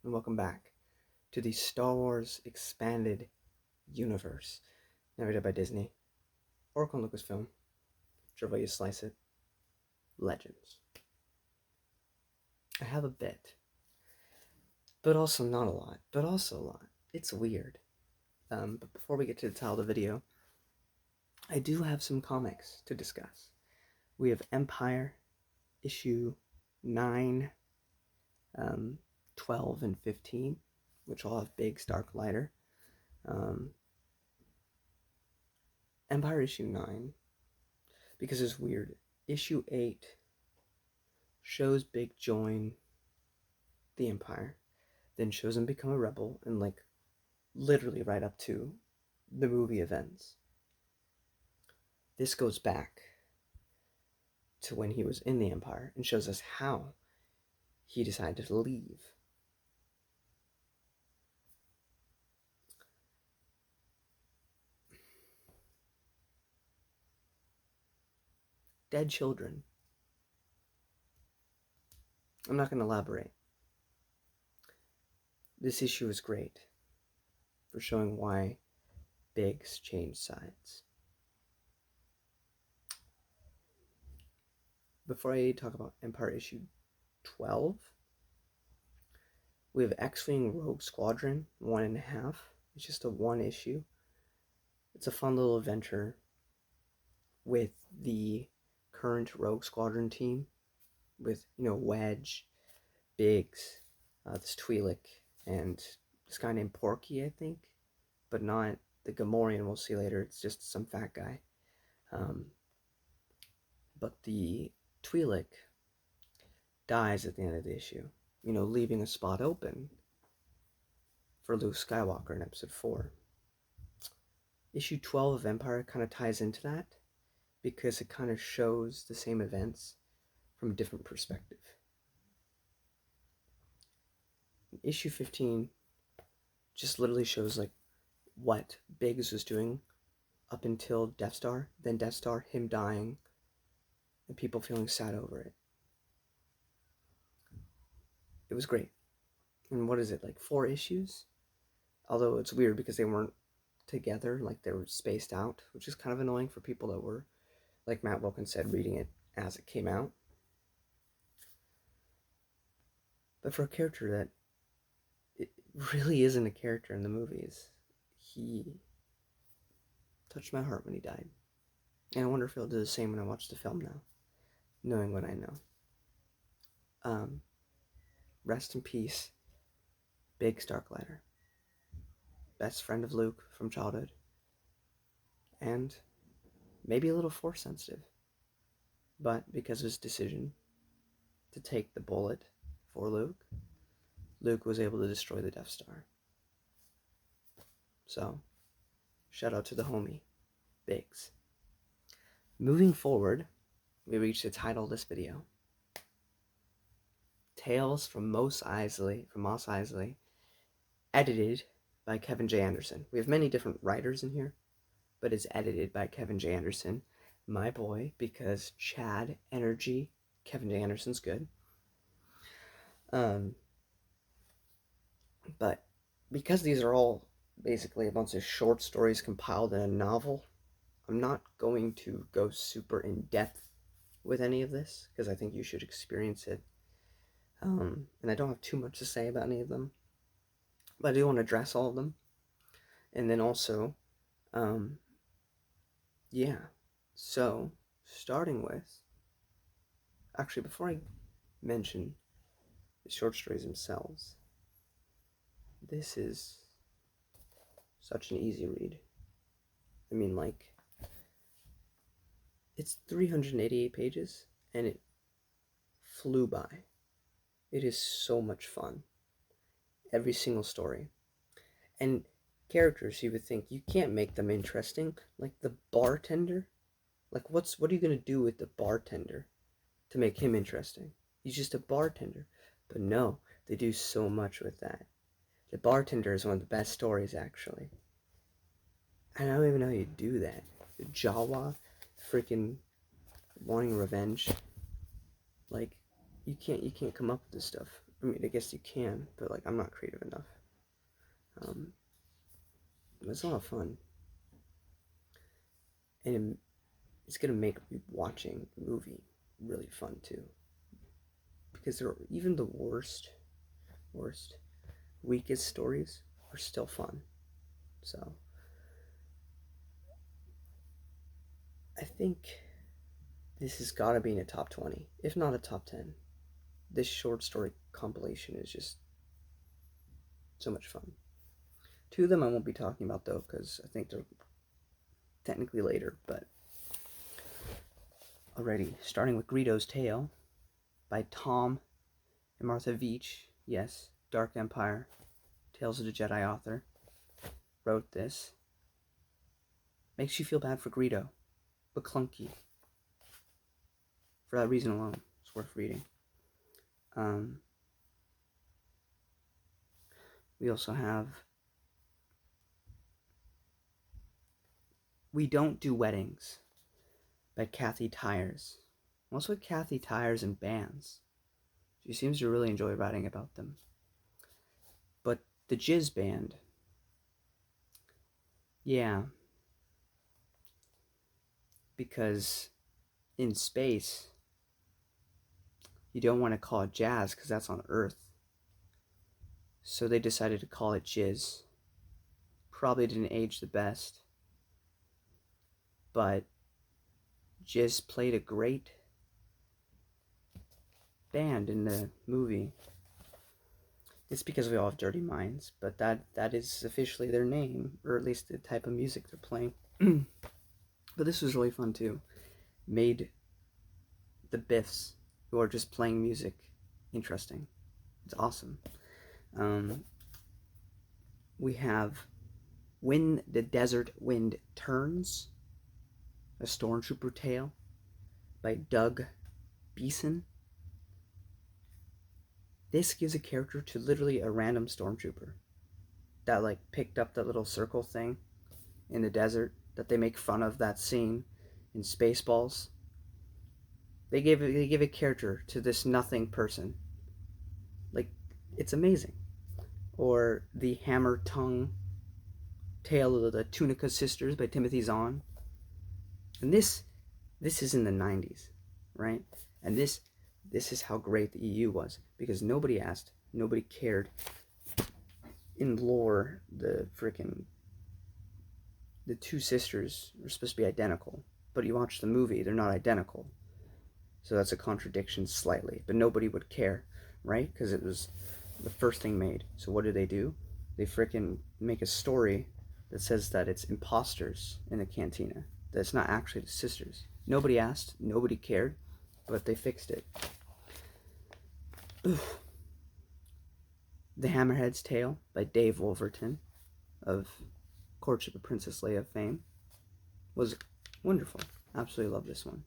and welcome back to the Star Wars Expanded Universe, narrated by Disney, Oracle and Lucasfilm, whichever way you slice it, Legends. I have a bit, but also not a lot, but also a lot. It's weird. But before we get to the title of the video, I do have some comics to discuss. We have Empire, issue 9, 12, and 15, which all have Biggs Darklighter. Empire issue 9, because it's weird. Issue 8 shows Big join the Empire, then shows him become a rebel, and literally right up to the movie events. This goes back to when he was in the Empire and shows us how he decided to leave. Dead children. I'm not going to elaborate. This issue is great for showing why Biggs changed sides. Before I talk about Empire issue 12, we have X-Wing Rogue Squadron 1.5. It's just a one issue. It's a fun little adventure with the current Rogue Squadron team, with Wedge, Biggs, this Twi'lek, and this guy named Porky, I think, but not the Gamorrean we'll see later. It's just some fat guy. But the Twi'lek dies at the end of the issue, leaving a spot open for Luke Skywalker in episode 4. Issue 12 of Empire kind of ties into that, because it kind of shows the same events from a different perspective. Issue 15 just literally shows what Biggs was doing up until Death Star, then Death Star, him dying, and people feeling sad over it. It was great. And what is it, 4 issues? Although it's weird because they weren't together, they were spaced out, which is kind of annoying for people that were, like Matt Wilkins said, reading it as it came out. But for a character that it really isn't a character in the movies, he touched my heart when he died. And I wonder if he'll do the same when I watch the film now, knowing what I know. Rest in peace, Biggs Darklighter. Best friend of Luke from childhood. And maybe a little Force sensitive. But because of his decision to take the bullet for Luke, Luke was able to destroy the Death Star. So, shout out to the homie, Biggs. Moving forward, we reach the title of this video. Tales from Mos Eisley, edited by Kevin J. Anderson. We have many different writers in here, but it's edited by Kevin J. Anderson, my boy, because Chad energy, Kevin J. Anderson's good. But because these are all basically a bunch of short stories compiled in a novel, I'm not going to go super in depth with any of this, because I think you should experience it. And I don't have too much to say about any of them, but I do want to address all of them. And then also, so starting with, actually before I mention the short stories themselves, this is such an easy read. I mean, it's 388 pages, and it flew by. It is so much fun. Every single story. And characters, you would think, you can't make them interesting. Like the bartender. What are you going to do with the bartender to make him interesting? He's just a bartender. But no, they do so much with that. The bartender is one of the best stories, actually. And I don't even know how you do that. Jawa freaking wanting revenge. You can't come up with this stuff. I mean, I guess you can, but like I'm not creative enough. It's a lot of fun, and it's gonna make watching the movie really fun too. Because they're even the worst, weakest stories are still fun. So I think this has got to be in a top 20, if not a top 10. This short story compilation is just so much fun. Two of them I won't be talking about though, because I think they're technically later, but already starting with Greedo's Tale by Tom and Martha Veitch. Yes, Dark Empire, Tales of the Jedi author, wrote this. Makes you feel bad for Greedo, but clunky. For that reason alone, it's worth reading. We also have We Don't Do Weddings by Kathy Tyers. What's with Kathy Tyers and bands? She seems to really enjoy writing about them. But the Jizz Band, yeah, because in space, you don't want to call it jazz because that's on Earth. So they decided to call it Jizz. Probably didn't age the best, but Jizz played a great band in the movie. It's because we all have dirty minds, but that is officially their name, or at least the type of music they're playing. But this was really fun too. Made the Biffs, who are just playing music, interesting. It's awesome. We have When the Desert Wind Turns, a Stormtrooper Tale by Doug Beeson. This gives a character to literally a random stormtrooper that like picked up that little circle thing in the desert that they make fun of that scene in Spaceballs. They give a character to this nothing person. Like, it's amazing. Or the Hammer Tongue Tale of the Tunica Sisters by Timothy Zahn. And this is in the 90s, right? And this is how great the EU was, because nobody asked, nobody cared. In lore, the two sisters are supposed to be identical, but you watch the movie, they're not identical. So that's a contradiction slightly, but nobody would care, right? Because it was the first thing made. So what do? They make a story that says that it's imposters in the cantina, that it's not actually the sisters. Nobody asked, nobody cared, but they fixed it. Oof. The Hammerhead's Tale by Dave Wolverton of Courtship of Princess Leia fame was wonderful. Absolutely love this one.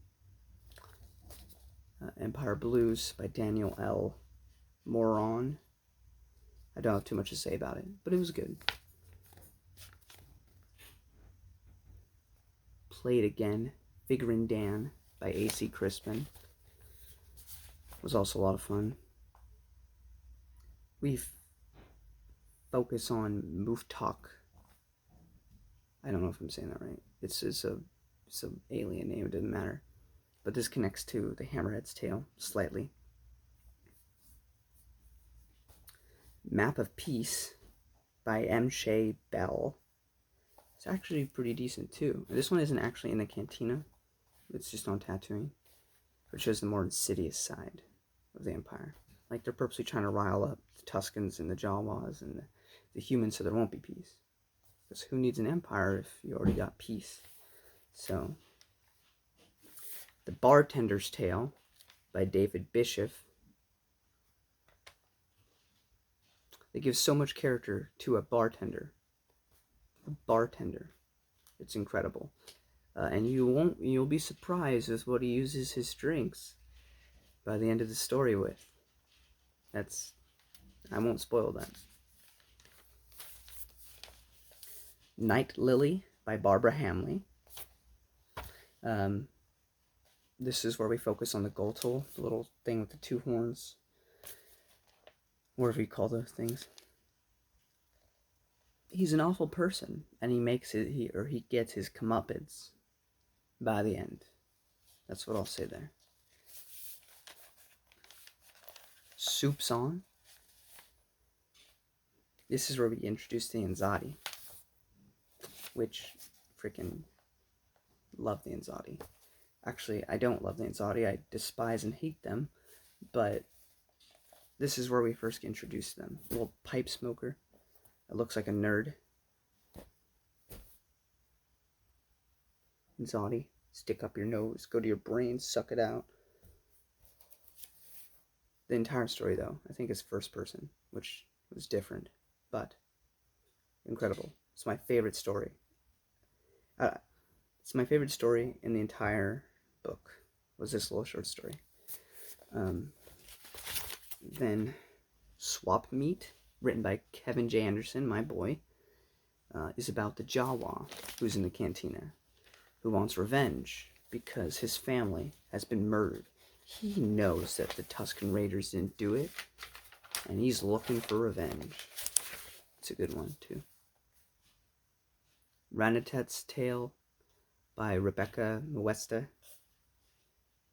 Empire Blues by Daniel L. Moron. I don't have too much to say about it, but it was good. Play It Again, Figurin' Dan by A.C. Crispin. Was also a lot of fun. We focus on Muftak. I don't know if I'm saying that right. It's a alien name, it doesn't matter. But this connects to the Hammerhead's Tale slightly. Map of Peace by M. Shea Bell. It's actually pretty decent too. This one isn't actually in the cantina. It's just on Tatooine, which shows the more insidious side of the Empire. Like they're purposely trying to rile up the Tuskens and the Jawas and the humans so there won't be peace. Because who needs an empire if you already got peace? So, The Bartender's Tale by David Bishop. They give so much character to a bartender. A bartender. It's incredible. And you'll be surprised with what he uses his drinks by the end of the story with. I won't spoil that. Night Lily by Barbara Hamley. This is where we focus on the Goltul, the little thing with the two horns. whatever you call those things. He's an awful person, and he makes it, he gets his comeuppance by the end. That's what I'll say there. Soup's on. This is where we introduce the Anzati, which freaking love the Anzati. Actually, I don't love the Anzati. I despise and hate them, but this is where we first get introduced to them. A little pipe smoker. It looks like a nerd. Anzati, stick up your nose, go to your brain, suck it out. The entire story, though, I think is first person, which was different, but incredible. It's my favorite story. It's my favorite story in the entire book, was this little short story. Then Swap Meet, written by Kevin J. Anderson, my boy, is about the Jawa who's in the cantina, who wants revenge because his family has been murdered. He knows that the Tusken Raiders didn't do it, and he's looking for revenge. It's a good one, too. Ranatet's Tale by Rebecca Moesta.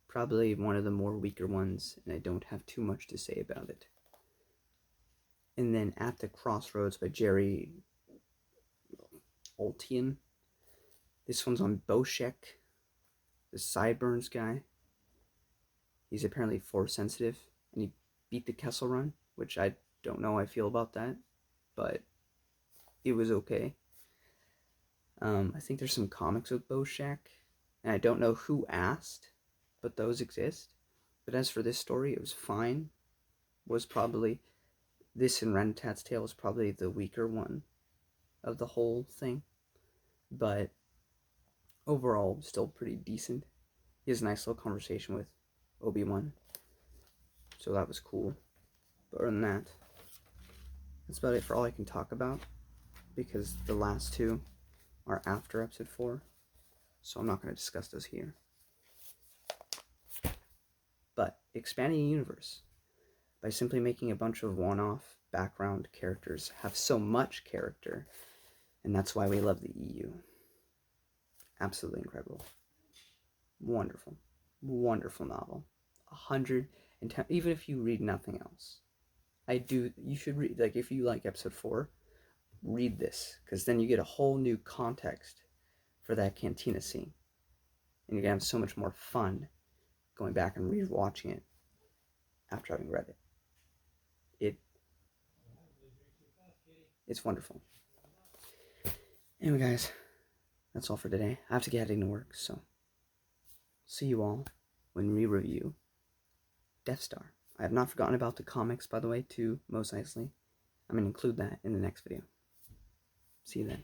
Probably one of the more weaker ones, and I don't have too much to say about it. And then At the Crossroads by Jerry Oltian. This one's on Boshek, the Sideburns guy. He's apparently force sensitive, and he beat the Kessel Run, which I don't know how I feel about that, but it was okay. I think there's some comics with Boshek, and I don't know who asked, but those exist. But as for this story, it was fine. Was probably, this and Ranatet's Tale was probably the weaker one of the whole thing, but overall, still pretty decent. He has a nice little conversation with Obi-Wan, so that was cool. But other than that, that's about it for all I can talk about, because the last two are after episode 4, so I'm not going to discuss those here. But expanding the universe by simply making a bunch of one-off background characters have so much character, and that's why we love the EU. Absolutely incredible. Wonderful. Wonderful novel. 110, even if you read nothing else. You should read, like, if you like episode 4, read this, because then you get a whole new context for that cantina scene, and you're gonna have so much more fun going back and rewatching it after having read it. It's wonderful. Anyway, guys, that's all for today. I have to get heading to work, so see you all when we review Death Star. I have not forgotten about the comics, by the way, to Mos Eisley. I'm going to include that in the next video. See you then.